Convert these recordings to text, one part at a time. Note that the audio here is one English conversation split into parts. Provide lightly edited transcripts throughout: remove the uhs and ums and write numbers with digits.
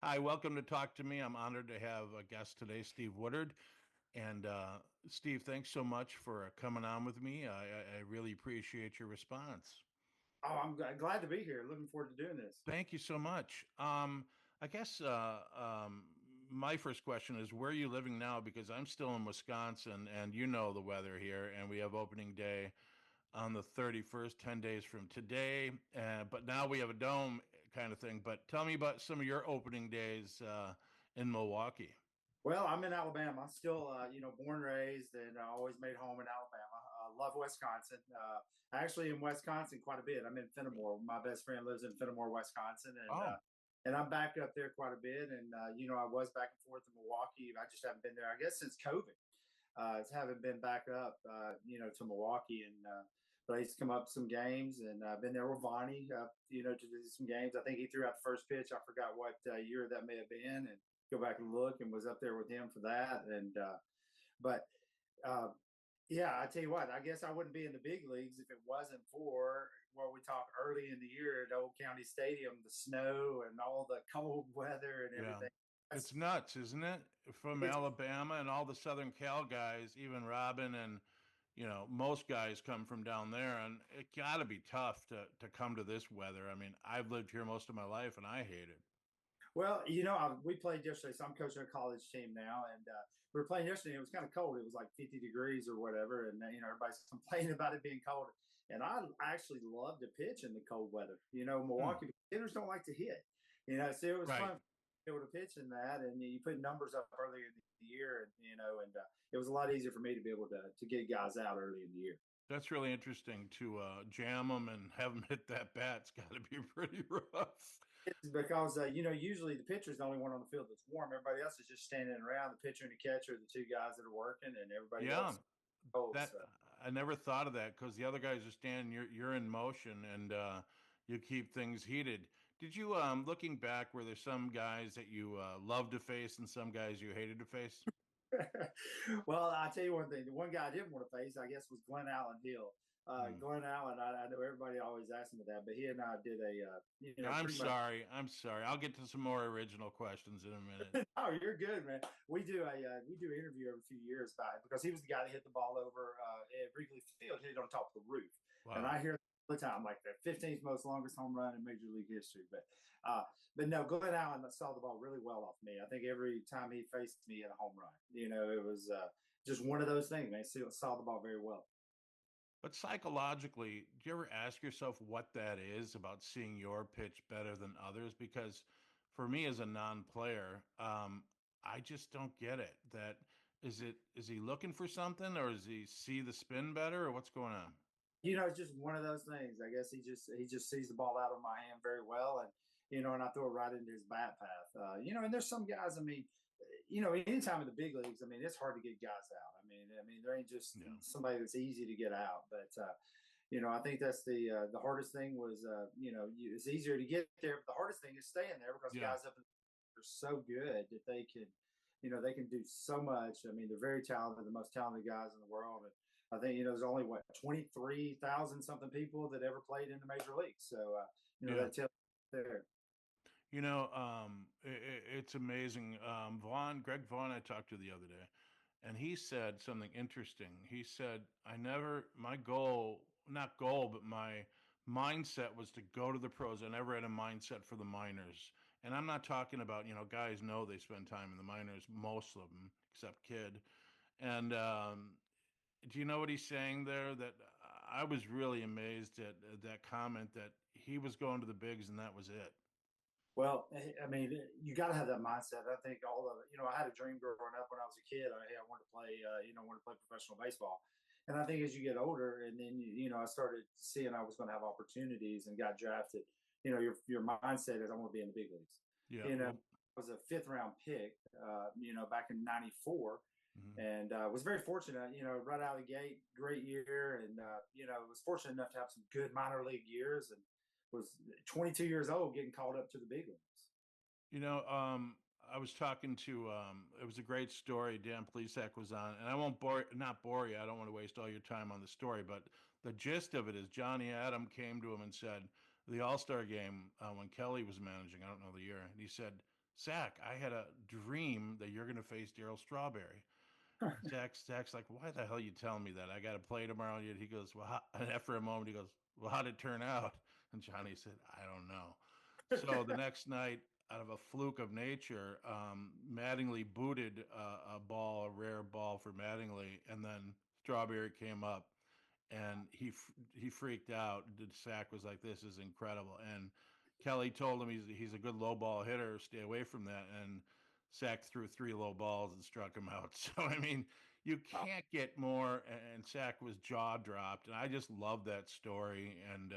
Hi, welcome to Talk to Me. I'm honored to have a guest today, Steve Woodard. And Steve, thanks so much for coming on with me. I really appreciate your response. Oh, glad to be here. Looking forward to doing this. Thank you so much. I guess my first question is, where are you living now? Because I'm still in Wisconsin, and you know the weather here, and we have opening day on the 31st, 10 days from today. But now we have a dome kind of thing. But tell me about some of your opening days in Milwaukee. Well, I'm in Alabama. Still, born, raised, and always made home in Alabama. Love Wisconsin. Actually, in Wisconsin quite a bit. I'm in Fenimore. My best friend lives in Fenimore, Wisconsin, Oh, and I'm back up there quite a bit. And I was back and forth to Milwaukee. I just haven't been there, I guess, since COVID. I haven't been back up, to Milwaukee, and but I used to come up some games, and I've been there with Vonnie, to do some games. I think he threw out the first pitch. I forgot what year that may have been, and go back and look, and was up there with him for that. But uh, yeah, I tell you what, I guess I wouldn't be in the big leagues if it wasn't for what we talk early in the year at Old County Stadium, the snow and all the cold weather and yeah. everything. It's nuts, isn't it? From It's Alabama and all the Southern Cal guys, even Robin and most guys come from down there, and it got to be tough to come to this weather. I mean, I've lived here most of my life, and I hate it. Well, we played yesterday. So I'm coaching a college team now, and we were playing yesterday. It was kind of cold. It was like 50 degrees or whatever, and everybody's complaining about it being cold. And I actually love to pitch in the cold weather. Hmm. Milwaukee hitters don't like to hit. So it was Right. fun to be able to pitch in that, and you put numbers up earlier in the year, and it was a lot easier for me to be able to get guys out early in the year. That's really interesting to jam them and have them hit that bat. It's got to be pretty rough. It's because usually the pitcher's the only one on the field that's warm. Everybody else is just standing around. The pitcher and the catcher are the two guys that are working, and everybody Yeah, else is cold. that So I never thought of that because the other guys are standing. You're in motion, and you keep things heated. Did you looking back, were there some guys that you loved to face and some guys you hated to face? well, I tell you one thing. The one guy I didn't want to face, I guess, was Glenn Allen Hill. Hmm. Glenn Allen, I know everybody always asks me that, but he and I did I'm pretty much. sorry. I'm sorry. I'll get to some more original questions in a minute. Oh, you're good, man. We do an interview every few years about it because he was the guy that hit the ball over at Wrigley Field, hit it on top of the roof, and Wow. I hear all the time like the 15th most longest home run in Major League history. But no, Glenn Allen saw the ball really well off me. I think every time he faced me, he had a home run. It was just one of those things. Man, saw the ball very well. But psychologically, do you ever ask yourself what that is about seeing your pitch better than others? Because for me as a non-player, I just don't get it. That is he looking for something, or does he see the spin better, or what's going on? It's just one of those things. I guess he just sees the ball out of my hand very well, and and I throw it right into his bat path. And there's some guys. I mean, anytime in the big leagues, I mean, it's hard to get guys out. I mean, there ain't just Yeah. somebody that's easy to get out. But I think that's the hardest thing was, it's easier to get there, but the hardest thing is staying there because Yeah. guys up in are so good that they can do so much. I mean, they're very talented, the most talented guys in the world. And I think, there's only what 23,000 something people that ever played in the major leagues. So, Yeah. that tells you there. It's amazing. Greg Vaughn, I talked to the other day, and he said something interesting. He said, my goal, not goal, but my mindset was to go to the pros. I never had a mindset for the minors. And I'm not talking about, guys know they spend time in the minors, most of them, except Kid. And do you know what he's saying there? That I was really amazed at that comment that he was going to the bigs and that was it. Well, I mean, you got to have that mindset. I think all of it. I had a dream growing up when I was a kid. I wanted to play, wanted to play professional baseball. And I think as you get older, and then I started seeing I was going to have opportunities and got drafted. Your mindset is I want to be in the big leagues. Yeah. I was a fifth round pick, back in '94, Mhm. and was very fortunate. Right out of the gate, great year, and was fortunate enough to have some good minor league years, and was 22 years old getting called up to the big leagues. You know, I was talking to it was a great story. Dan Plesac was on, and I won't not bore you. I don't want to waste all your time on the story, but the gist of it is Johnny Adam came to him and said the All Star game when Kelly was managing. I don't know the year, and he said Zach, I had a dream that you're going to face Daryl Strawberry. Zach's like, why the hell are you telling me that? I got to play tomorrow. And he goes, well, and after a moment, he goes, well, how'd it turn out? And Johnny said, I don't know. So the next night, out of a fluke of nature, Mattingly booted a ball, a rare ball for Mattingly, and then Strawberry came up and he freaked out. The sack was like, "This is incredible." And Kelly told him he's a good low ball hitter. Stay away from that. And Sack threw three low balls and struck him out. So I mean, you can't get more. And Sack was jaw dropped. And I just love that story. And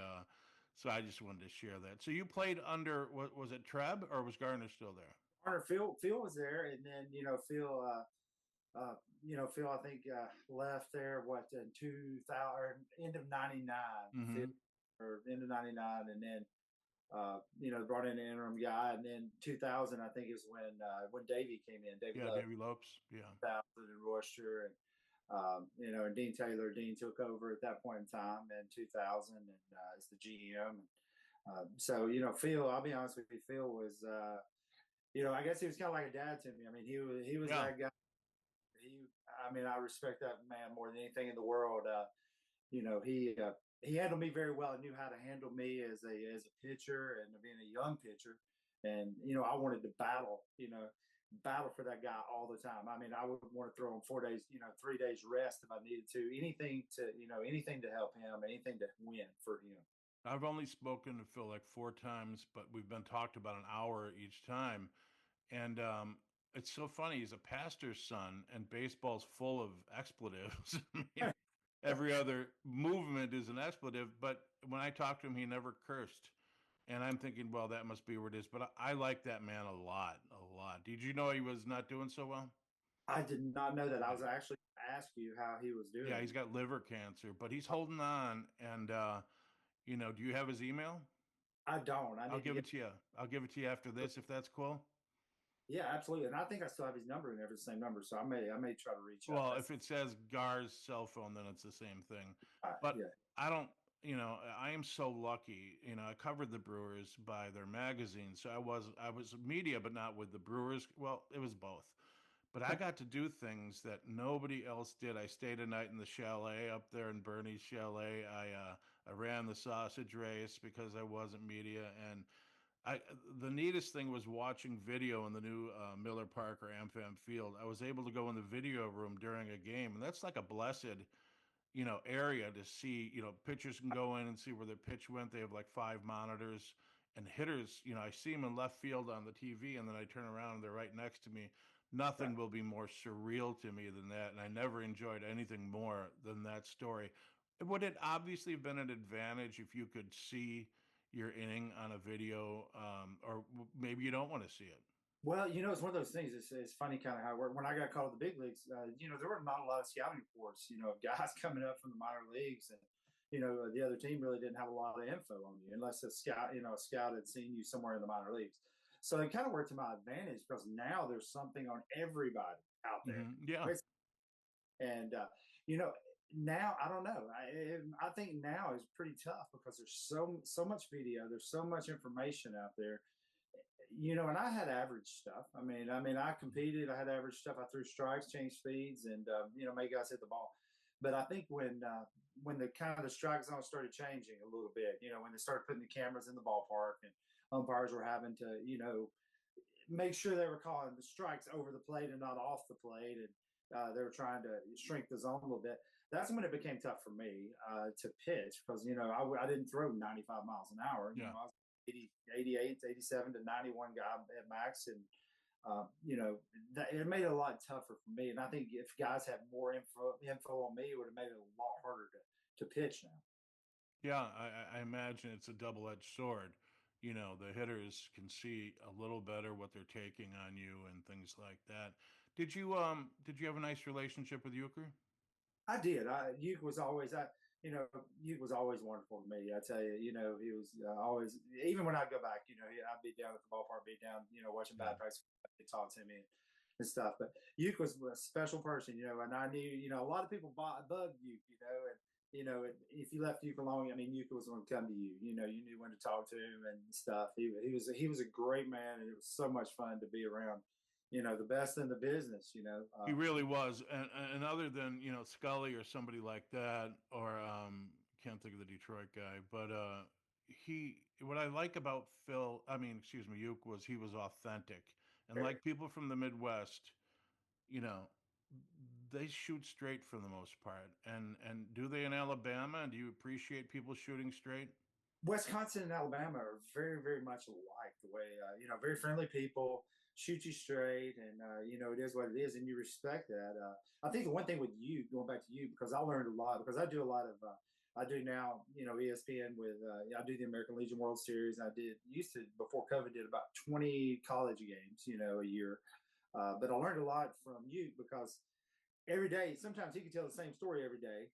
so I just wanted to share that. So you played under what was it, Treb, or was Garner still there? Garner, Phil was there, and then Phil. Phil, I think left there in 2000 or end of '99, Mm-hmm. or end of '99, and then brought in an interim guy, and then 2000, I think, is when Davey came in. Yeah, Lopes, Davy Lopes. Yeah. 2000, and Royster, and and Dean Taylor. Dean took over at that point in time in 2000, and as the GM. So Phil, I'll be honest with you, Phil was. I guess he was kind of like a dad to me. I mean, he was Yeah. that guy. I respect that man more than anything in the world. He handled me very well and knew how to handle me as a pitcher and being a young pitcher. And I wanted to battle for that guy all the time. I mean, I would want to throw him 4 days, 3 days rest if I needed to. Anything to help him, anything to win for him. I've only spoken to Phil like four times, but we've been talked about an hour each time. And it's so funny. He's a pastor's son, and baseball's full of expletives. I mean, every other movement is an expletive. But when I talked to him, he never cursed. And I'm thinking, well, that must be where it is. But I like that man a lot, a lot. Did you know he was not doing so well? I did not know that. I Yeah. was actually going to ask you how he was Yeah, doing. he's got liver cancer, but he's holding on. And, do you have his email? I don't. I I'll need to give get. it to you. I'll give it to you after this, if that's cool. Yeah, absolutely. And I think I still have his number and every same number, so I may try to reach out. Well, That's if it says Gar's cell phone, then it's the same thing. But yeah. I don't, I am so lucky. I covered the Brewers by their magazine, so I was media, but not with the Brewers. Well, it was both. But I got to do things that nobody else did. I stayed a night in the chalet up there in Bernie's chalet. I ran the sausage race because I wasn't media, and I the neatest thing was watching video in the new Miller Park or AmFam Field. I was able to go in the video room during a game, and that's like a blessed area to see. Pitchers can go in and see where their pitch went. They have like five monitors, and hitters. I see them in left field on the TV, and then I turn around and they're right next to me. Right. Nothing will be more surreal to me than that, and I never enjoyed anything more than that story. Would it obviously have been an advantage if you could see your inning on a video, or maybe you don't want to see it? Well, it's one of those things. It's funny kind of how it worked. When I got called to the big leagues, there were not a lot of scouting reports, of guys coming up from the minor leagues. And, the other team really didn't have a lot of info on you unless a scout had seen you somewhere in the minor leagues. So it kind of worked to my advantage because now there's something on everybody out there. Yeah. And, now I don't know. I think now is pretty tough because there's so much video. There's so much information out there. And I had average stuff. I competed. I had average stuff. I threw strikes, changed speeds, and made guys hit the ball. But I think when the kind of the strike zone started changing a little bit, when they started putting the cameras in the ballpark and umpires were having to, make sure they were calling the strikes over the plate and not off the plate, and they were trying to shrink the zone a little bit. That's when it became tough for me to pitch because I didn't throw 95 miles an hour. Yeah. I was 80, 88, 87 to 91 guy at max, and it made it a lot tougher for me. And I think if guys had more info on me, it would have made it a lot harder to pitch now. Yeah, I imagine it's a double-edged sword. The hitters can see a little better what they're taking on you and things like that. Did you have a nice relationship with Euchre? I did. Uke was always Uke was always wonderful to me. I tell you, he was always, even when I go back, I'd be down at the ballpark, be down, watching Yeah. bad practice. They talk to me and stuff. But Uke was a special person, and I knew, a lot of people bugged Uke, and if you left Yuka alone, I mean, Yuka was going to come to you. You knew when to talk to him and stuff. He was a great man, and it was so much fun to be around. The best in the business. He really was, and other than Scully or somebody like that, or can't think of the Detroit guy, but he. What I like about Phil, I mean, excuse me, Uke was he was authentic, and like people from the Midwest, you know, they shoot straight for the most part. And do they in Alabama? And do you appreciate people shooting straight? Wisconsin and Alabama are very, very much alike. The way very friendly people, shoot you straight, and it is what it is, and you respect that. I think the one thing with you, going back to you, because I learned a lot because I do a lot of. I do now, ESPN with. I do the American Legion World Series. I did used to before COVID did about 20 college games, a year. But I learned a lot from you because every day, sometimes he could tell the same story every day,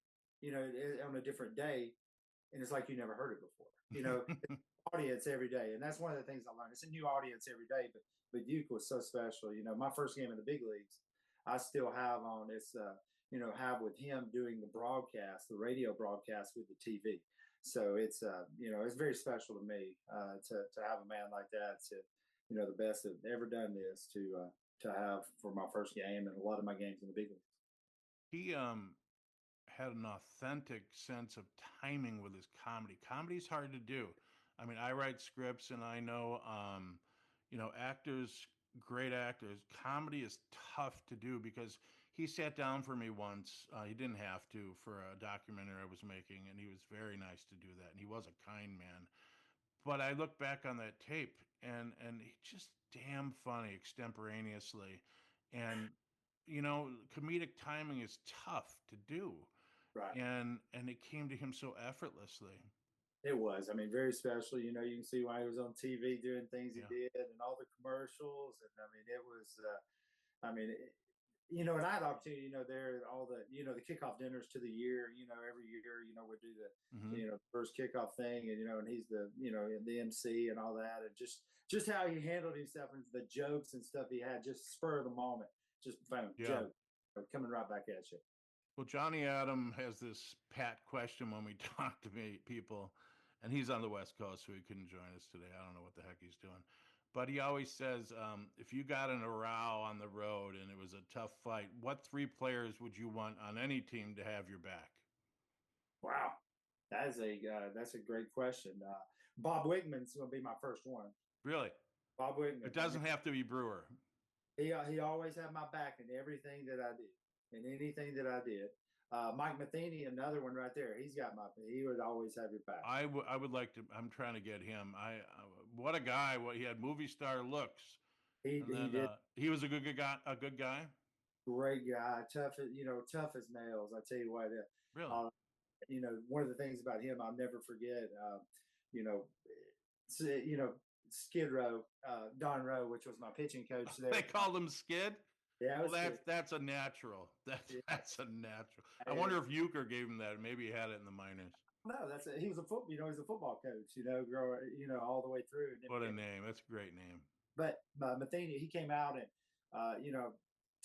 on a different day, and it's like you never heard it before. Audience every day, and that's one of the things I learned. It's a new audience every day, but Duke was so special. My first game in the big leagues, I still have on this. Have with him doing the broadcast, the radio broadcast with the TV. So it's very special to me to have a man like that. To the best that ever done this to have for my first game and a lot of my games in the big leagues. He had an authentic sense of timing with his comedy. Comedy's hard to do. I mean, I write scripts, and I know, actors, great actors. Comedy is tough to do because he sat down for me once. He didn't have to for a documentary I was making, and he was very nice to do that. And he was a kind man. But I look back on that tape, and he just damn funny extemporaneously, and comedic timing is tough to do, Right. and it came to him so effortlessly. It was. I mean, very special. You can see why he was on TV doing things he Yeah. did and all the commercials. And I mean, it was, I mean, and I had the opportunity, there, all the kickoff dinners to the year, every year, we do Hmm. first kickoff thing and he's the MC and all that. And just how he handled himself and the jokes and stuff he had, just spur of the moment, just phone Yeah. joke coming right back at you. Well, Johnny Adam has this pat question when we talk to people, and he's on the West Coast, so he couldn't join us today. I don't know what the heck he's doing. But he always says, if you got in a row on the road and it was a tough fight, what three players would you want on any team to have your back? Wow. That's a great question. Bob Wigman's going to be my first one. Really? Bob Wigman. It doesn't have to be Brewer. He always had my back in everything that I did, in anything that I did. Mike Matheny, another one right there. He would always have your back. I would like to. I'm trying to get him. What a guy! What he had movie star looks, and He then did he was a good guy. A good guy. great guy, tough as nails. I tell you what, Really? uh, one of the things about him I'll never forget. You know, you know, Skid Row, Don Rowe, which was my pitching coach there. They called him Skid. Yeah, Well, that's a natural. That's a natural. I and, wonder if Euchre gave him that. Maybe he had it in the minors. no, he was a he's a football coach. All the way through. What a name! That's a great name. But Matheny, he came out and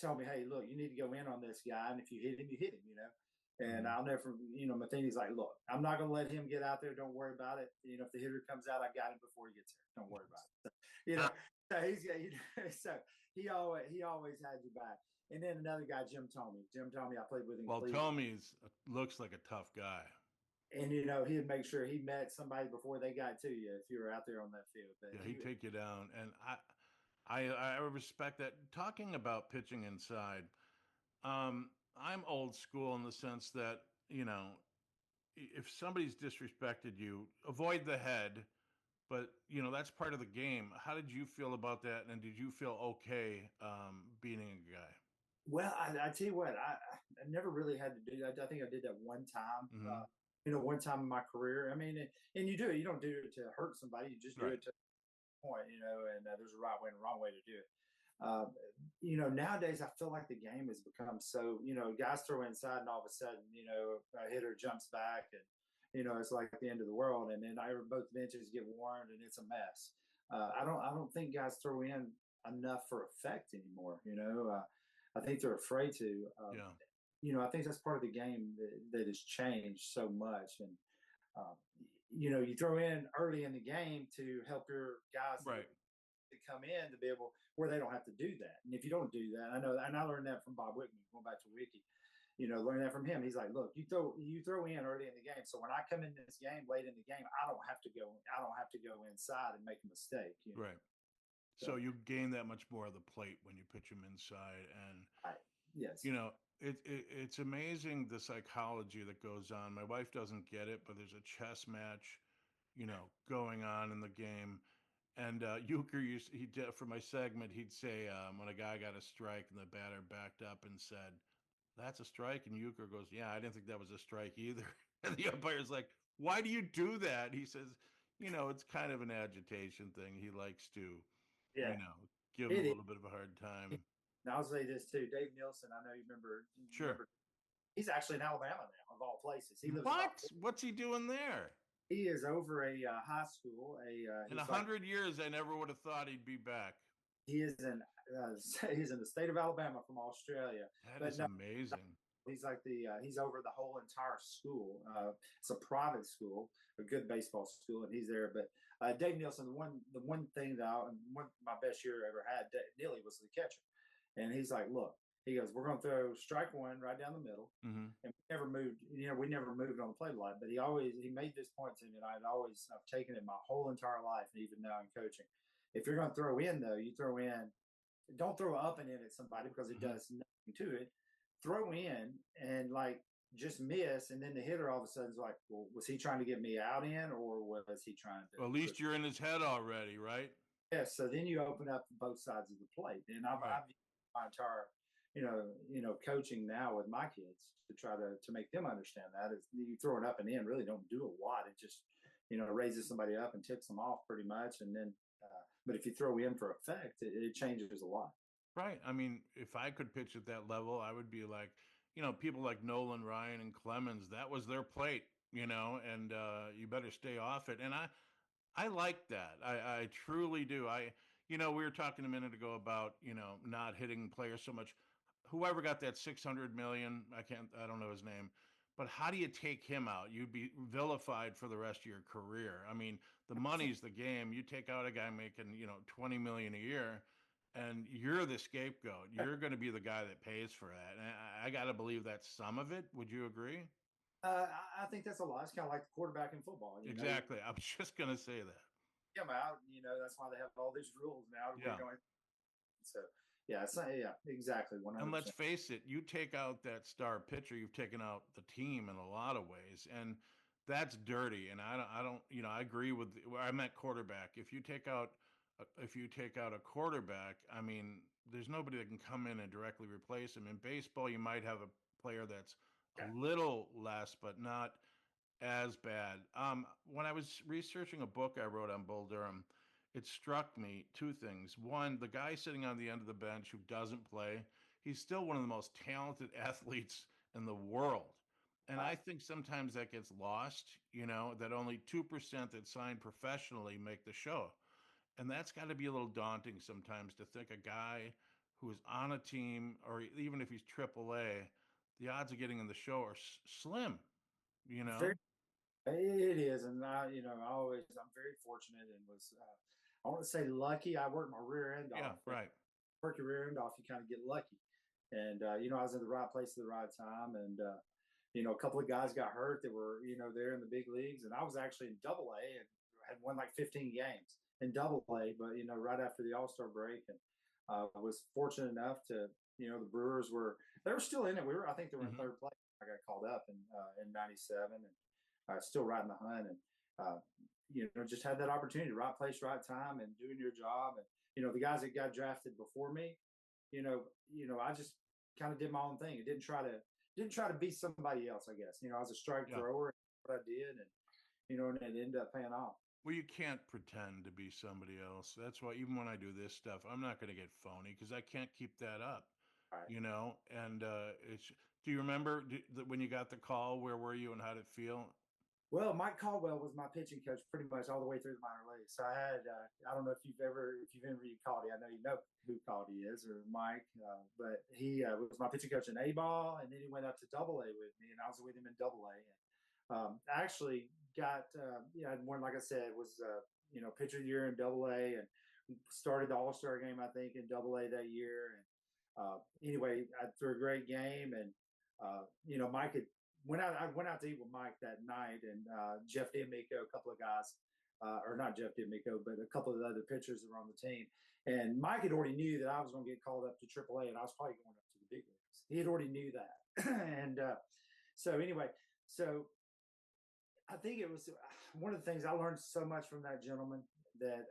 told me, hey, look, you need to go in on this guy, and if you hit him, you hit him. And I'll never, Matheny's like, look, I'm not going to let him get out there. Don't worry about it. If the hitter comes out, I got him before he gets there. Don't worry about it. So so he always had you back. And then another guy, Jim Tomey. Jim Tomey, I played with him. Well, Tomey's looks like a tough guy. And he'd make sure he met somebody before they got to you if you were out there on that field. But Yeah, he'd take you down, and I respect that. Talking about pitching inside, I'm old school in the sense that if somebody's disrespected you, avoid the head. But that's part of the game. How did you feel about that? And did you feel okay beating a guy? Well, I tell you what, I never really had to do that. I think I did that one time. Mm-hmm. One time in my career. I mean, and you do it. You don't do it to hurt somebody. You just do Right. it to point. And there's a right way and a wrong way to do it. Nowadays I feel like the game has become so, guys throw inside and all of a sudden, a hitter jumps back and, it's like the end of the world. And then both benches get warmed and it's a mess. I don't think guys throw in enough for effect anymore. I think they're afraid to. Yeah. I think that's part of the game that has changed so much. And uh, you throw in early in the game to help your guys that Right. are to come in to be able where they don't have to do that. And if you don't do that, I know, and I learned that from Bob Wickman, going back to Wiki. Learn that from him. He's like, look, you throw in early in the game, so when I come in this game late in the game, I don't have to go inside and make a mistake. Right. So So you gain that much more of the plate when you pitch them inside, and I, yes, you know it's amazing the psychology that goes on. My wife doesn't get it, but there's a chess match, going on in the game. And Euchre used he did for my segment. He'd say when a guy got a strike and the batter backed up and said, "That's a strike," and Euchre goes, "Yeah, I didn't think that was a strike either." And the umpire's like, "Why do you do that?" He says, "It's kind of an agitation thing. He likes to, yeah, you know, give him a it is. little bit of a hard time." And I'll say this too, Dave Nielsen. I know you remember. Sure. He's actually in Alabama now, of all places. He lives What? about. What's he doing there? He is over a high school. In a He's like hundred years, I never would have thought he'd be back. he is in he's in the state of Alabama from Australia, That but is no, amazing. he's like he's over the whole entire school. It's a private school, a good baseball school, and he's there. But Dave Nielsen, the one thing that my best year I ever had, Neely was the catcher, and he's like, look, he goes, we're going to throw strike one right down the middle, Hmm. and we never moved on the plate a lot. But he made this point to me, and I've taken it my whole entire life, and even now in coaching. If you're going to throw in though, you throw in. Don't throw up and in at somebody because it Hmm. does nothing to it. Throw in and like just miss, and then the hitter all of a sudden is like, well, was he trying to get me out in, or was he trying to Well, at push? least you're in his head already, right? Yeah, so then you open up both sides of the plate, and Right. I've used my entire, coaching now with my kids to try to make them understand that is you throw it up and in really don't do a lot. It just raises somebody up and tips them off pretty much, and then but if you throw in for effect, it changes a lot. Right. I mean, if I could pitch at that level, I would be like, people like Nolan, Ryan, and Clemens. That was their plate, and you better stay off it. And I like that. I truly do. We were talking a minute ago about not hitting players so much. Whoever got that 600 million, I don't know his name, but how do you take him out? You'd be vilified for the rest of your career. I mean, the money's the game. You take out a guy making 20 million a year, and you're the scapegoat. You're going to be the guy that pays for that. And I got to believe that's some of it. Would you agree? I think that's a lot. It's kind of like the quarterback in football. Exactly. I was just going to say that. Come out. That's why they have all these rules now where Yeah. you don't. So yeah, yeah, exactly, one And hundred let's percent. face it, you take out that star pitcher, you've taken out the team in a lot of ways, and that's dirty. And I don't, I agree with. Well, I meant quarterback. If you take out a quarterback, I mean, there's nobody that can come in and directly replace him. In baseball, you might have a player that's Yeah, a little less, but not as bad. When I was researching a book I wrote on Bull Durham, it struck me two things. One, the guy sitting on the end of the bench who doesn't play, he's still one of the most talented athletes in the world. And I think sometimes that gets lost, that only 2% that sign professionally make the show. And that's got to be a little daunting sometimes to think a guy who is on a team, or even if he's AAA, the odds of getting in the show are slim, you know? very. It is, and I'm very fortunate and was I want to say lucky. I worked my rear end Yeah, off. right. Work your rear end off, you kind of get lucky. And I was in the right place at the right time, and a couple of guys got hurt that were there in the big leagues, and I was actually in Double A and had won like 15 games in Double A, but right after the All Star break, and was fortunate enough to the Brewers they were still in it. I think they were in Hmm. third place. I got called up in '97 and still right in the hunt, and just had that opportunity, right place, right time, and doing your job. And the guys that got drafted before me, I just kind of did my own thing. It didn't try to be somebody else. I guess I was a strike Yeah. thrower. What I did, and and it ended up paying off. Well, you can't pretend to be somebody else. That's why even when I do this stuff, I'm not going to get phony because I can't keep that up, All right. And it's. Do you remember when you got the call? Where were you and how did it feel? Well, Mike Caldwell was my pitching coach pretty much all the way through the minor leagues. So I had, I don't know if you've interviewed Caldy. I know you know who Caldy is or Mike, but he was my pitching coach in A ball, and then he went up to Double A with me, and I was with him in Double A. And I actually got, one like I said was pitcher of the year in Double A, and started the All Star game I think in Double A that year. And anyway, I threw a great game, and Mike had I went out to eat with Mike that night, and Jeff D'Amico, a couple of guys, or not Jeff D'Amico, but a couple of the other pitchers that were on the team. And Mike had already knew that I was going to get called up to AAA, and I was probably going up to the big leagues. He had already knew that, and so anyway, so I think it was one of the things I learned so much from that gentleman that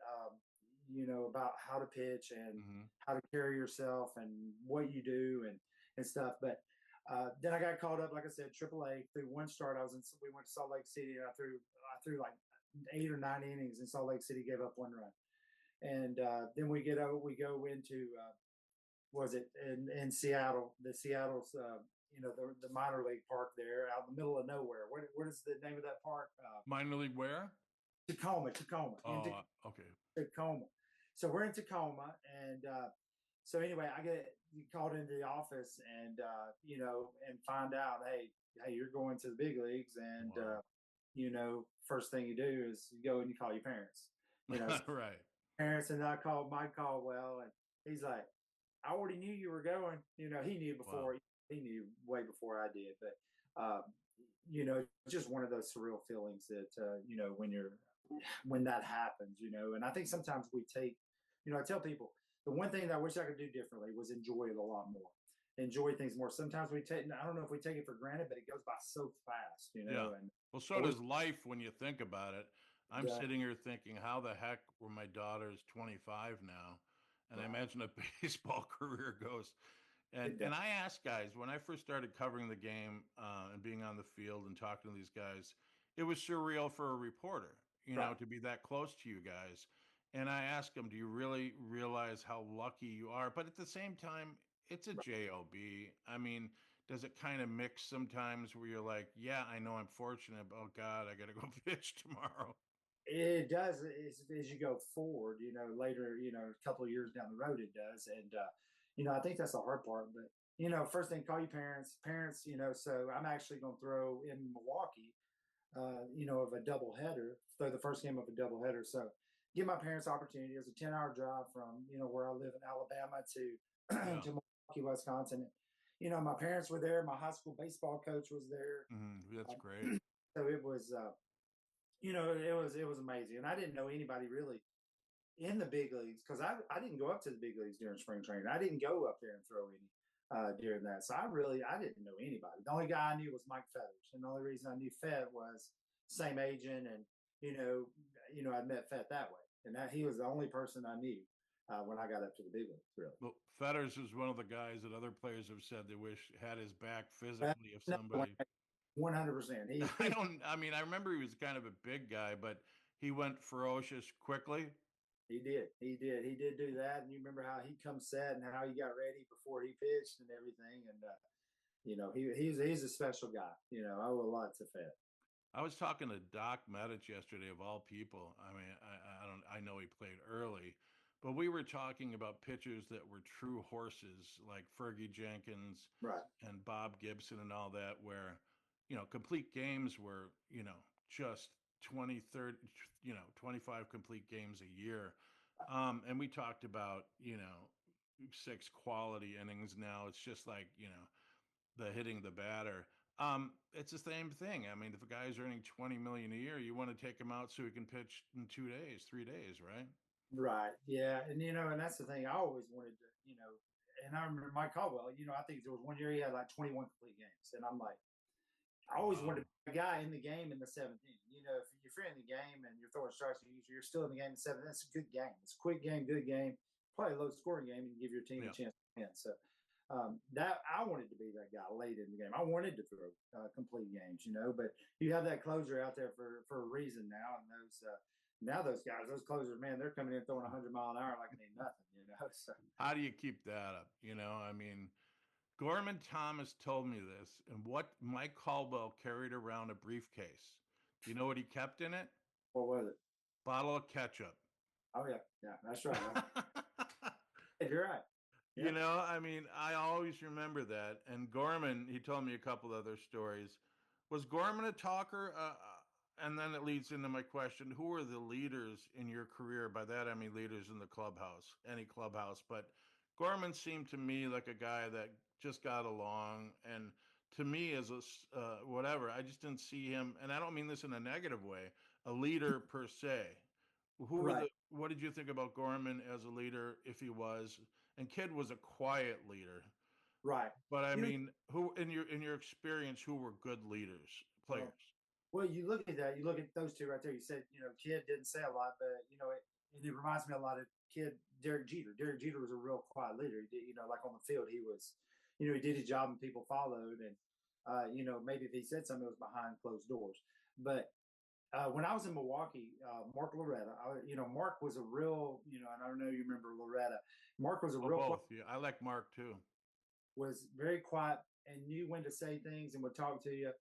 about how to pitch and Mm-hmm. how to carry yourself and what you do and stuff. But then I got called up, like I said, AAA through one start. We went to Salt Lake City, and I threw like 8 or 9 innings in Salt Lake City, gave up 1 run, and then we go into was it in Seattle, the Seattle's the minor league park there out in the middle of nowhere. What is the name of that park? Minor league where? Tacoma, Oh, okay. Tacoma. So we're in Tacoma, and so anyway, I get called into the office, and and find out, hey, you're going to the big leagues, and Wow. first thing you do is you go and you call your parents, so Right. parents, and I called Mike Caldwell, and he's like, I already knew you were going. He knew Wow. before, he knew way before I did, but just one of those surreal feelings that when that happens, and I think sometimes we take, I tell people the one thing that I wish I could do differently was enjoy it a lot more, enjoy things more. Sometimes I don't know if we take it for granted, but it goes by so fast, Yeah. and Well, so I wish does life when you think about it. I'm that, sitting here thinking, how the heck were my daughters 25 now? And I right, imagine a baseball career goes. And it does, and I asked guys when I first started covering the game and being on the field and talking to these guys, it was surreal for a reporter, right, to be that close to you guys. And I asked them, "Do you really realize how lucky you are?" But at the same time, it's a right. job. I mean, does it kind of mix sometimes where you're like, "Yeah, I know I'm fortunate, but oh God, I got to go pitch tomorrow." It does as you go forward, later, a couple of years down the road, it does. And, I think that's the hard part. But, first thing, call your parents, so I'm actually going to throw in Milwaukee, of a doubleheader, throw the first game of a doubleheader. So give my parents opportunity. It was a 10-hour drive from, where I live in Alabama Yeah. to Milwaukee, Wisconsin. My parents were there. My high school baseball coach was there. That's Uh, great. so it was, it was amazing, and I didn't know anybody really in the big leagues because I didn't go up to the big leagues during spring training. I didn't go up there and throw any during that, so I didn't know anybody. The only guy I knew was Mike Feathers, and the only reason I knew Fett was same agent, and I'd met Fett that way, and that he was the only person I knew when I got up to the big leagues, really. Well, Fetters is one of the guys that other players have said they wish had his back But physically if no, somebody. 100%. I don't. I mean, I remember he was kind of a big guy, but he went ferocious quickly. He did. He did do that. And you remember how he come set and how he got ready before he pitched and everything. And he's a special guy. I owe a lot to Fed. I was talking to Doc Medich yesterday, of all people. I mean, I don't. I know he played early, but we were talking about pitchers that were true horses, like Fergie Jenkins Right. and Bob Gibson and all that, where complete games were just 20, 30, 25 complete games a year. And we talked about 6 quality innings. Now it's just like the hitting the batter. It's the same thing. I mean, if a guy's earning 20 million a year, you want to take him out so he can pitch in 2 days, 3 days, right? Right. Yeah. And and that's the thing. I always wanted to, and I remember Mike Caldwell. I think there was one year he had like 21 complete games, and I'm like, I always wanted Wow. a guy in the game in the seventh inning. If you're in the game and you're throwing strikes, you're still in the game in seventh. That's a good game. It's a quick game, good game, probably a low scoring game, and give your team a Yeah. chance to win. So that I wanted to be that guy late in the game. I wanted to throw complete games, but you have that closer out there for a reason now, and those guys, those closers, man, they're coming in throwing 100 mile an hour like it ain't nothing. So How do you keep that up? I mean, Gorman Thomas told me this, and what Mike Caldwell carried around a briefcase You know what he kept in it? What was it? Bottle of ketchup. Oh yeah, yeah, that's right. You're right. Yeah, You know, I mean, I always remember that. And Gorman, he told me a couple other stories. Was Gorman a talker? And then it leads into my question: who were the leaders in your career? By that I mean leaders in the clubhouse, any clubhouse. But Gorman seemed to me like a guy that just got along. And to me, as a whatever, I just didn't see him. And I don't mean this in a negative way. A leader per se. Who were right, the? What did you think about Gorman as a leader, if he was? And Kidd was a quiet leader. right. But I You know, mean, who in your experience, who were good leaders, well, players? well, you look at that. You look at those two right there. You said, Kid didn't say a lot, but it reminds me a lot of Kid Derek Jeter. Derek Jeter was a real quiet leader. He did, like on the field, he was, he did his job and people followed. And maybe if he said something, it was behind closed doors. But when I was in Milwaukee, Mark Loretta, Mark was a real, and I don't know you remember Loretta. Mark was a Oh, real both. Yeah, I like Mark too. was very quiet and knew when to say things and would talk to you.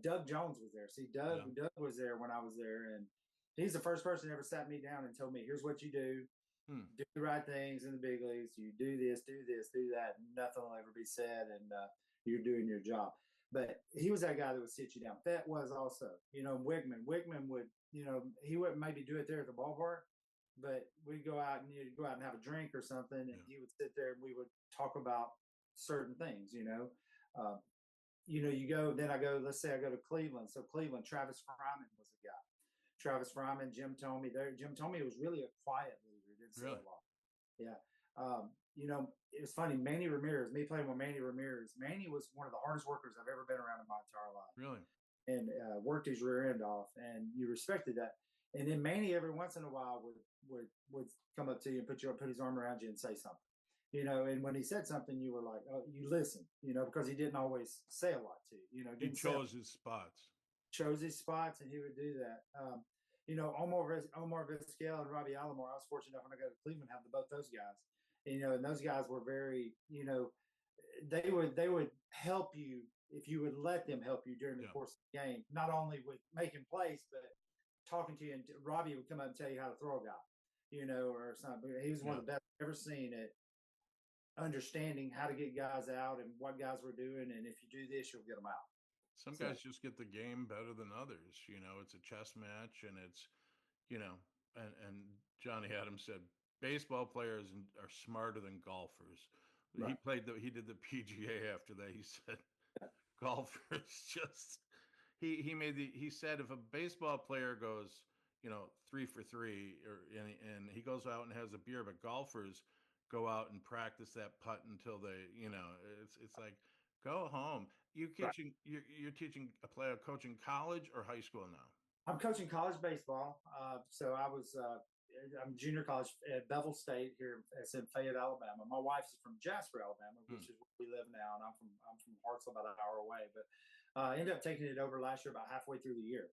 Doug Jones was there. See, Yeah. Doug was there when I was there, and he's the first person that ever sat me down and told me, "Here's what you do: Hmm. do the right things in the big leagues. You do this, do that. Nothing will ever be said, and you're doing your job." But he was that guy that would sit you down. That was also, Wigman. Wigman would, he wouldn't maybe do it there at the ballpark, but we'd go out and you'd go out and have a drink or something, and Yeah. he would sit there and we would talk about certain things. Uh, you go. Then I go. Let's say I go to Cleveland. So Cleveland, Travis Fryman was the guy. Travis Fryman, Jim Thome. There, Jim Thome was really a quiet leader. Didn't say Really? a lot. Yeah. It was funny. Manny Ramirez. Me playing with Manny Ramirez. Manny was one of the hardest workers I've ever been around in my entire life, Really? and worked his rear end off. And you respected that. And then Manny every once in a while would come up to you and put his arm around you and say something. And when he said something, you were like, oh, you listened, because he didn't always say a lot to you, He didn't say, chose his spots. chose his spots, and he would do that. Omar Vizquel and Robbie Alomar, I was fortunate enough when I go to Cleveland, have both those guys, and those guys were very, they would help you if you would let them help you during the Yeah. course of the game, not only with making plays, but talking to you. And Robbie would come up and tell you how to throw a guy, or something. He was one Yeah. of the best I've ever seen at understanding how to get guys out and what guys were doing, and if you do this, you'll get them out. Some So guys just get the game better than others. You know, it's a chess match, and it's, you know, and Johnny Adams said baseball players are smarter than golfers. right, He did the PGA after that. He said golfers just he said if a baseball player goes, 3 for 3, and he goes out and has a beer, but golfers go out and practice that putt until they, it's like go home. right. You're teaching a player, coaching college or high school now? I'm coaching college baseball. So I'm junior college at Bevel State here. It's in Fayette, Alabama. My wife's from Jasper, Alabama, Hmm. which is where we live now, and I'm from Hartselle, about an hour away. But I ended up taking it over last year, about halfway through the year.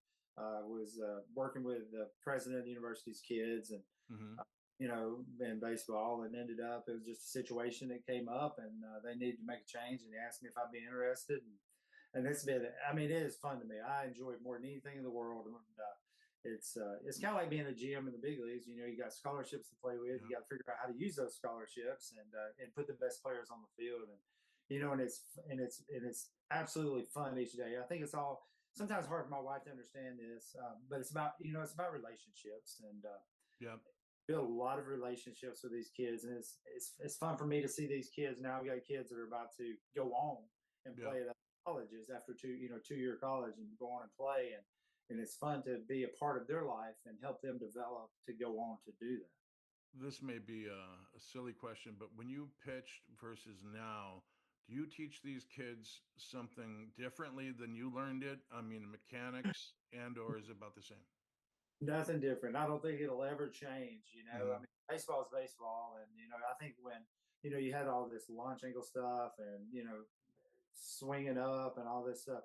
Was working with the president of the university's kids, and Mm-hmm. in baseball, and ended up it was just a situation that came up, and they needed to make a change, and they asked me if I'd be interested, and it's been, I mean, it is fun to me. I enjoy it more than anything in the world. And it's kind of like being a GM in the big leagues. You got scholarships to play with. Yeah. You got to figure out how to use those scholarships and put the best players on the field. And it's absolutely fun each day. I think it's all sometimes hard for my wife to understand this, but it's about relationships, and Yeah. build a lot of relationships with these kids, and it's fun for me to see these kids now. I've got kids that are about to go on and Yeah. play at colleges after 2-year college, and go on and play, and it's fun to be a part of their life and help them develop to go on to do that. This may be a silly question, but when you pitched versus now, do you teach these kids something differently than you learned it? I mean, mechanics, and or is it about the same? Nothing different. I don't think it'll ever change. I Hmm. mean, baseball is baseball, and I think when you had all this launch angle stuff, and swinging up and all this stuff.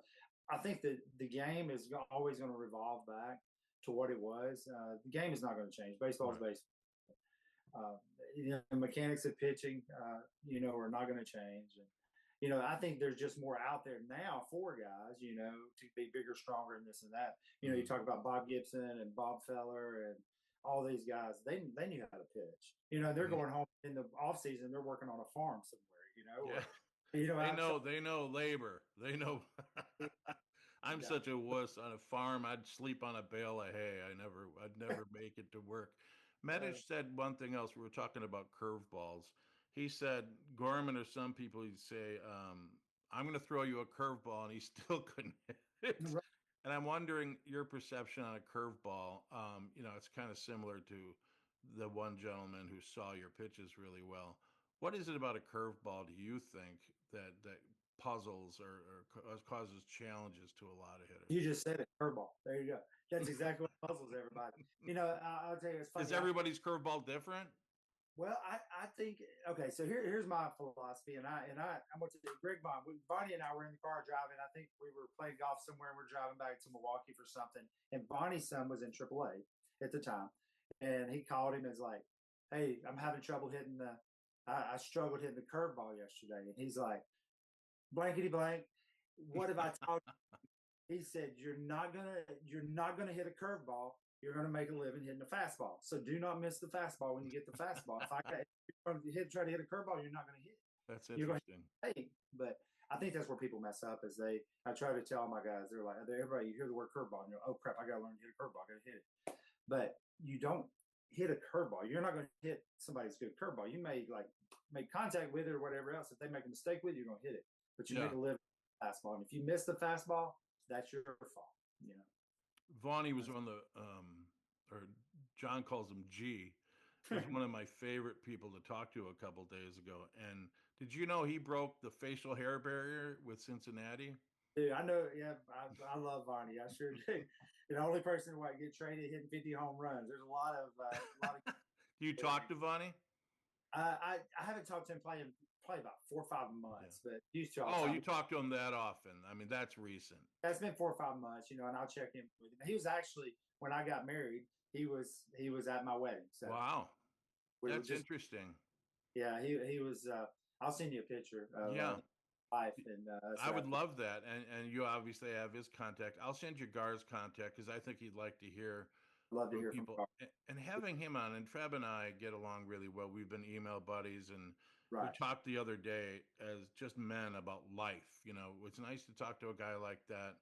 I think that the game is always going to revolve back to what it was. The game is not going to change. Baseball is Right. baseball. The mechanics of pitching, are not going to change. I think there's just more out there now for guys, to be bigger, stronger, and this and that. You Mhm. talk about Bob Gibson and Bob Feller and all these guys. They knew how to pitch. They're Yeah. going home in the off season. They're working on a farm somewhere. Yeah. Or They outside. know they know labor. They know I'm Yeah. such a wuss on a farm. I'd sleep on a bale of hay. I'd never make it to work. Uh, Medish said one thing else. We were talking about curveballs. He said Gorman or some people he'd say, I'm gonna throw you a curveball and he still couldn't hit it. right. And I'm wondering your perception on a curveball. It's kind of similar to the one gentleman who saw your pitches really well. What is it about a curveball, do you think, that puzzles or causes challenges to a lot of hitters? You just said it, curveball. There you go. That's exactly what puzzles everybody. I'll tell you, it's Is funny. everybody's curveball different? I think okay. So here's my philosophy, I'm going to tell you, Greg Bond. Bonnie and I were in the car driving. I think we were playing golf somewhere. And we're driving back to Milwaukee for something, and Bonnie's son was in AAA at the time, and he called him and was like, "Hey, I'm having trouble hitting the. I struggled hitting the curveball yesterday," and he's like, "Blankety blank. What have I taught?" He said, "You're not gonna hit a curveball. You're gonna make a living hitting a fastball. So do not miss the fastball when you get the fastball. If you're try to hit a curveball, you're not gonna hit. That's You're gonna interesting. hit. But I think that's where people mess up. Is I try to tell my guys, they're like, everybody, you hear the word curveball, and you're like, oh crap, I gotta learn to hit a curveball. I gotta hit it. But you don't hit a curveball. You're not gonna hit somebody's good curveball. You may like make contact with it or whatever else. If they make a mistake with it, you're gonna hit it. But you Yeah. make a living fastball. And if you miss the fastball, that's your fault. You Vonnie was know. one of the, or John calls him G, was one of my favorite people to talk to a couple days ago. And did you know he broke the facial hair barrier with Cincinnati? Dude, I know. Yeah, I love Varney. I sure do. The only person who might get traded hitting 50 home runs. There's a lot of. Do you talk to Vonnie? I haven't talked to him probably about 4 or 5 Yeah. months, but used to all the Oh, time. you talk to him that often. I mean, that's recent. That's been 4 or 5 months, and I'll check in with him. He was actually when I got married. He was at my wedding, so Wow. we were That's just interesting. yeah. He was. I'll send you a picture of Yeah. life and us I would after. love that. And you obviously have his contact. I'll send you Gar's contact because I think he'd like to hear Love to from hear from people Carl. and having him on. And Treb and I get along really well. We've been email buddies and we Right. talked the other day as just men about life. It's nice to talk to a guy like that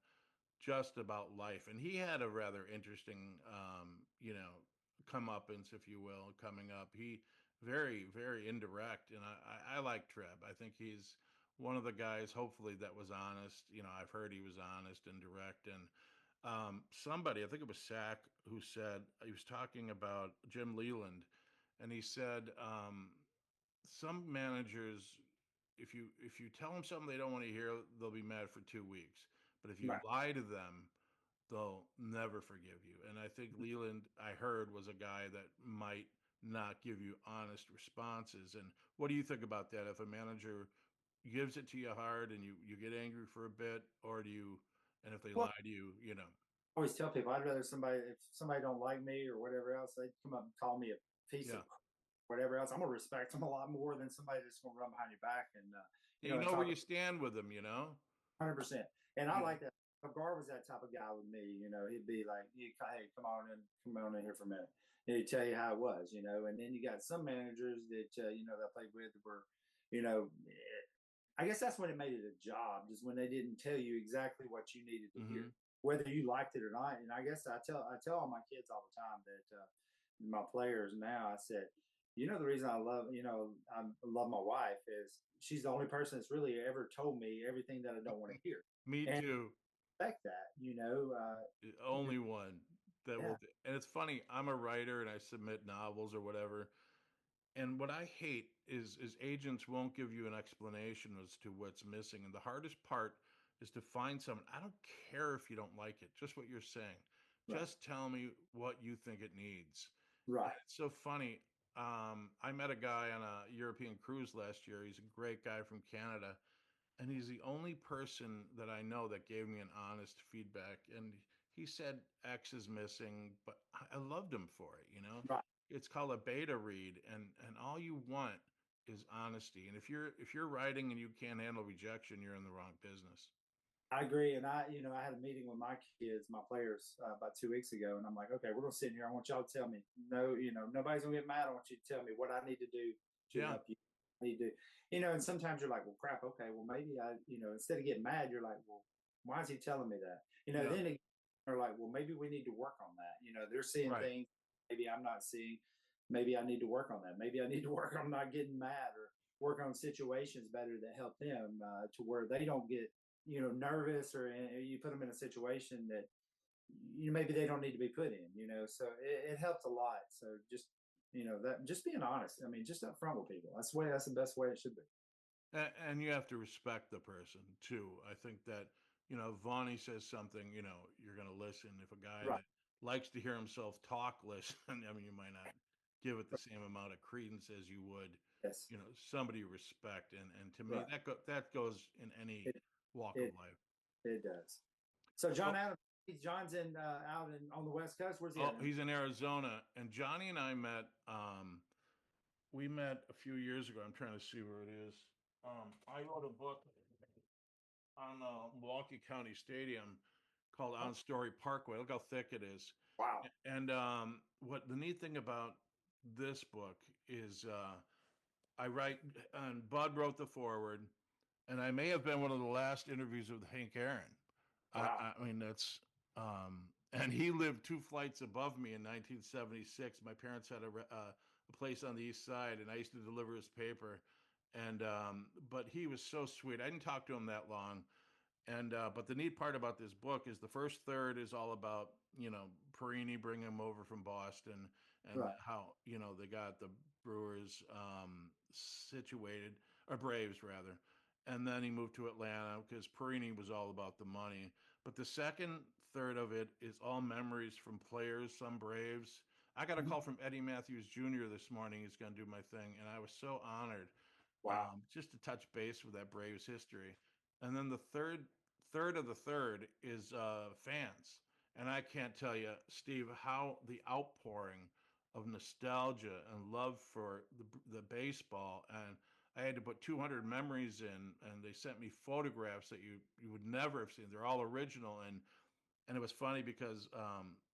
just about life. And he had a rather interesting, comeuppance, if you will, coming up. He very, very indirect, and I like Treb. I think he's one of the guys, hopefully, that was honest. I've heard he was honest and direct. And somebody, I think it was Sack, who said he was talking about Jim Leland, and he said some managers, if you tell them something they don't want to hear, they'll be mad for 2 weeks. But if you Right. lie to them, they'll never forgive you. And I think Leland, I heard, was a guy that might not give you honest responses. And what do you think about that? If a manager gives it to you hard and you get angry for a bit, or do you, and if they Well, lie to you, I always tell people I'd rather somebody if somebody don't like me or whatever else, they come up and call me a piece of yeah, whatever else. I'm gonna respect them a lot more than somebody that's gonna run behind your back you and know where talk you stand with them, 100%. And I Yeah. like that. Gar was that type of guy with me. He'd be like, "Hey, come on in here for a minute." And he'd tell you how it was, And then you got some managers that that I played with were, you know, I guess that's when it made it a job, just when they didn't tell you exactly what you needed to hear, Hmm. whether you liked it or not. And I guess I tell all my kids all the time that my players now, I said, the reason I love my wife is she's the only person that's really ever told me everything that I don't want to hear, Me and too. respect that. Only one that Yeah, will. And it's funny. I'm a writer and I submit novels or whatever. And what I hate is agents won't give you an explanation as to what's missing. And the hardest part is to find someone. I don't care if you don't like it, just what you're saying. right, Just tell me what you think it needs. And right, it's so funny. I met a guy on a European cruise last year. He's a great guy from Canada. And he's the only person that I know that gave me an honest feedback. And he said X is missing, but I loved him for it. right. It's called a beta read, and all you want is honesty. And if you're writing and you can't handle rejection, you're in the wrong business. I agree, and I had a meeting with my kids, my players, about 2 weeks ago, and I'm like, okay, we're gonna sit in here. I want y'all to tell me, no, nobody's gonna get mad. I want you to tell me what I need to do to Yeah, help you. I need to, and sometimes you're like, well, crap, okay, well, maybe instead of getting mad, you're like, well, why is he telling me that? yeah, Then they're like, well, maybe we need to work on that. They're seeing right. things maybe I'm not seeing. Maybe I need to work on that. Maybe I need to work on not getting mad or work on situations better that help them to where they don't get nervous or you put them in a situation that maybe they don't need to be put in. So it helps a lot. So that just being honest. I mean, just upfront with people. That's the best way it should be. And you have to respect the person too. I think that, Vonnie says something, you're going to listen. If a guy Right. that likes to hear himself talk listen, I mean, you might not give it the same amount of credence as you would, Yes. somebody you respect. And to me, Right. that goes in any It walk of it life. it does. So John So, Adams, John's in out in on the West Coast. Where's he oh, at? he's in Arizona, and Johnny and I met. We met a few years ago. I'm trying to see where it is. I wrote a book on Milwaukee County Stadium called Oh, On Story Parkway. Look how thick it is. wow. And what the neat thing about this book is I write, and Bud wrote the foreword, and I may have been one of the last interviews with Hank Aaron. Wow. I mean, that's, and he lived 2 flights above me in 1976. My parents had a place on the east side, and I used to deliver his paper. And, but he was so sweet. I didn't talk to him that long, and but the neat part about this book is the first third is all about Perini bringing him over from Boston and Right. how they got the Brewers situated, or Braves rather, and then he moved to Atlanta because Perini was all about the money. But the second third of it is all memories from players, some Braves. I got a Mhm. call from Eddie Matthews Jr. this morning. He's going to do my thing, and I was so honored Wow. just to touch base with that Braves history. And then the third of the third is fans, and I can't tell you, Steve, how the outpouring of nostalgia and love for the baseball. And I had to put 200 memories in, and they sent me photographs that you would never have seen. They're all original, and it was funny because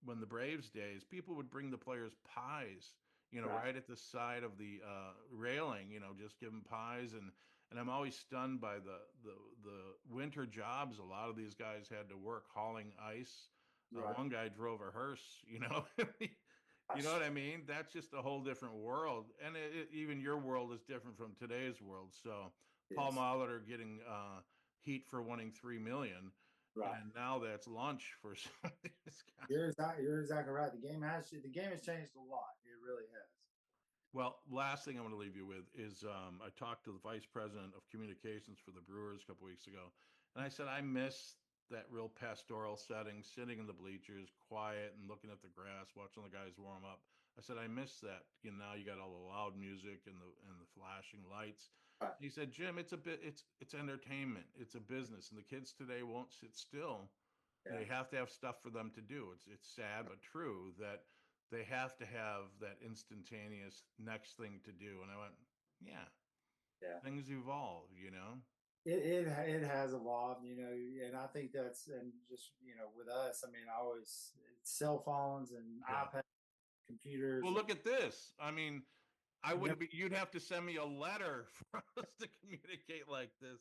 when the Braves days, people would bring the players pies, Right. right at the side of the railing, just give them pies, and I'm always stunned by the winter jobs a lot of these guys had to work hauling ice. Right. One guy drove a hearse, you know Gosh. what I mean? That's just a whole different world, and even your world is different from today's world. So Paul Yes. Molitor getting heat for winning 3 million, Right. and now that's lunch for some of these guys. You're exactly right. The game has changed a lot. It really has. Well, last thing I'm going to leave you with is I talked to the vice president of communications for the Brewers a couple weeks ago, and I said I miss that real pastoral setting, sitting in the bleachers, quiet and looking at the grass, watching the guys warm up. I said I miss that. Now you got all the loud music and the flashing lights. Right. He said, Jim, it's entertainment. It's a business, and the kids today won't sit still. Yeah. They have to have stuff for them to do. It's sad but true that they have to have that instantaneous next thing to do. And I went, yeah, Yeah. things evolve, It has evolved, and I think and just with us, I mean, I always cell phones and Yeah. iPad computers Well, and look at this. I mean, I never, wouldn't be. You'd have to send me a letter for us to communicate like this.